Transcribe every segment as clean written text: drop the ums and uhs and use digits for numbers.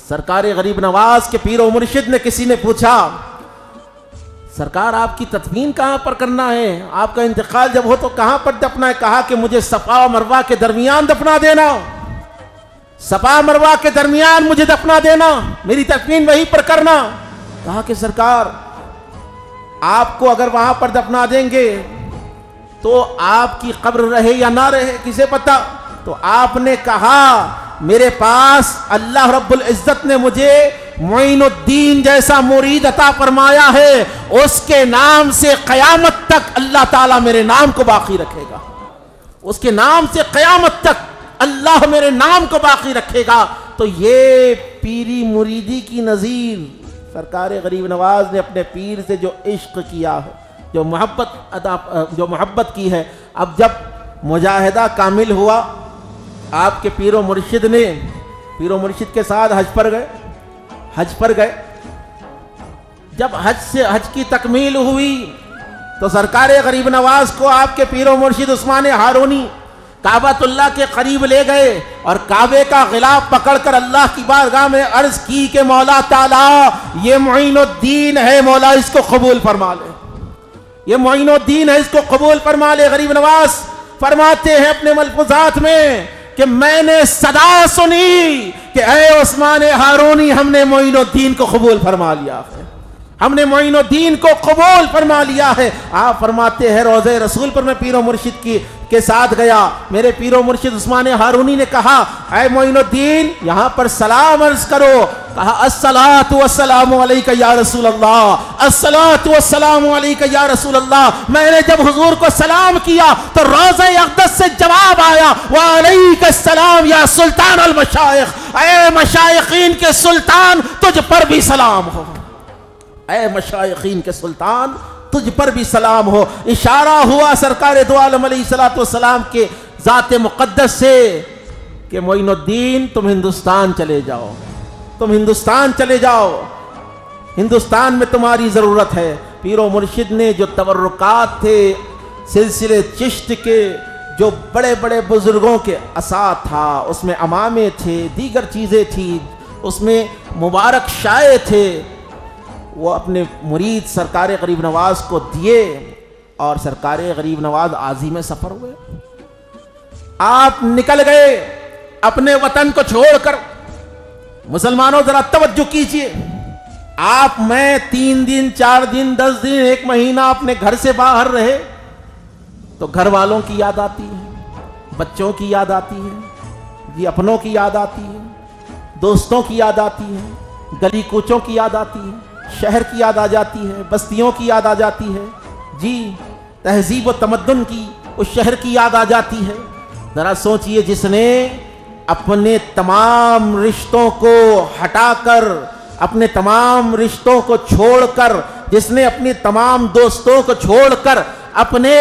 सरकार गरीब नवाज के पीर व मुर्शिद ने, किसी ने पूछा सरकार आपकी तदफीन कहाँ पर करना है, आपका इंतकाल जब हो तो कहाँ पर दफना है। कहा कि मुझे सफा और मरवा के दरमियान दफना देना, सफा मरवा के दरमियान मुझे दफना देना, मेरी तदफीन वहीं पर करना। कहा कि सरकार आपको अगर वहां पर दफना देंगे तो आपकी कब्र रहे या ना रहे किसे पता। तो आपने कहा मेरे पास अल्लाह रब्बुल इज्जत ने मुझे मोइनुद्दीन जैसा मुरीद अता फरमाया है, उसके नाम से क़यामत तक अल्लाह ताला मेरे नाम को बाकी रखेगा, उसके नाम से क़यामत तक अल्लाह मेरे नाम को बाकी रखेगा। तो ये पीरी मुरीदी की नज़ीर सरकार गरीब नवाज ने अपने पीर से जो इश्क किया है, जो मोहब्बत की है। अब जब मुजाहिदा कामिल हुआ, आपके पीर व मुर्शिद ने, पीर व मुर्शिद के साथ हज पर गए। जब हज की तकमील हुई तो सरकार गरीब नवाज को आपके पीर व मुर्शिद उस्मान हारूनी काबतुल्लाह के करीब ले गए और काबे का गिलाफ पकड़कर अल्लाह की बारगाह में अर्ज की कि मौला ताला ये मोइनुद्दीन है, मौला इसको कबूल फरमा ले, ये मोइनुद्दीन है, इसको कबूल फरमा ले। गरीब नवाज फरमाते हैं अपने मलफूजात में कि मैंने सदा सुनी कि ऐ उस्मान हारूनी हमने मोइनुद्दीन को कबूल फरमा लिया है, हमने मोइनुद्दीन को कबूल फरमा लिया है। आप फरमाते हैं रोज़े रसूल पर मैं पीर व मुर्शिद के साथ गया, मेरे पीर व मुर्शिद उस्मान हारूनी ने कहा ऐ मोइनुद्दीन यहाँ पर सलाम अर्ज करो। कहा अस्सलातु वस्सलामु अलैका या रसूल अल्लाह, अस्सलातु वस्सलामु अलैका या रसूल अल्लाह। मैंने जब हुजूर को सलाम किया तो रोज़े अक़दस से जवाब आया व अलैका सलाम या सुल्तान अल मशाइख, ऐ मशाइखीन के सुल्तान तुझ पर भी सलाम हो, ऐ मशाइखीन के सुल्तान तुझ पर भी सलाम हो। इशारा हुआ सरकार दो आलम अलैहिस्सलातु वस्सलाम के ज़ात मुक़द्दस से कि मोइनुद्दीन तुम हिंदुस्तान चले जाओ, तुम हिंदुस्तान चले जाओ, हिंदुस्तान में तुम्हारी ज़रूरत है। पीर व मुर्शिद ने जो तबर्रुकात थे सिलसिले चिश्त के, जो बड़े बड़े बुजुर्गों के असात था, उसमें अमामे थे, दीगर चीज़ें थी, उसमें मुबारक शाये थे, वो अपने मुरीद सरकार गरीब नवाज को दिए और सरकार गरीब नवाज आज़ीम सफ़र हुए। आप निकल गए अपने वतन को छोड़कर। मुसलमानों जरा तवज्जो कीजिए, आप मैं 3 दिन 4 दिन 10 दिन 1 महीना अपने घर से बाहर रहे तो घर वालों की याद आती है, बच्चों की याद आती है, जी अपनों की याद आती है, दोस्तों की याद आती है, गली कूचों की याद आती है, शहर की याद आ जाती है, बस्तियों की याद आ जाती है, जी तहजीब व तमद्दुन की उस शहर की याद आ जाती है। ज़रा सोचिए, जिसने अपने तमाम रिश्तों को हटाकर, अपने तमाम रिश्तों को छोड़कर, जिसने अपने तमाम दोस्तों को छोड़कर, अपने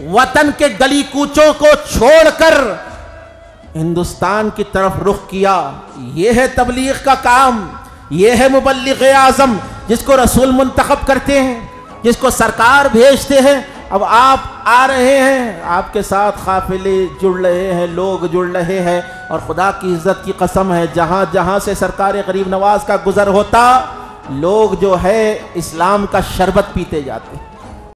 वतन के गली कूचों को छोड़कर हिंदुस्तान की तरफ रुख किया, यह है तबलीग का काम, ये है मुबल्लिग आज़म जिसको रसूल मुंतखब करते हैं, जिसको सरकार भेजते हैं। अब आप आ रहे हैं, आपके साथ काफिले जुड़ रहे हैं, लोग जुड़ रहे हैं, और खुदा की इज्जत की कसम है जहाँ जहाँ से सरकार गरीब नवाज का गुजर होता, लोग जो है इस्लाम का शरबत पीते जाते हैं।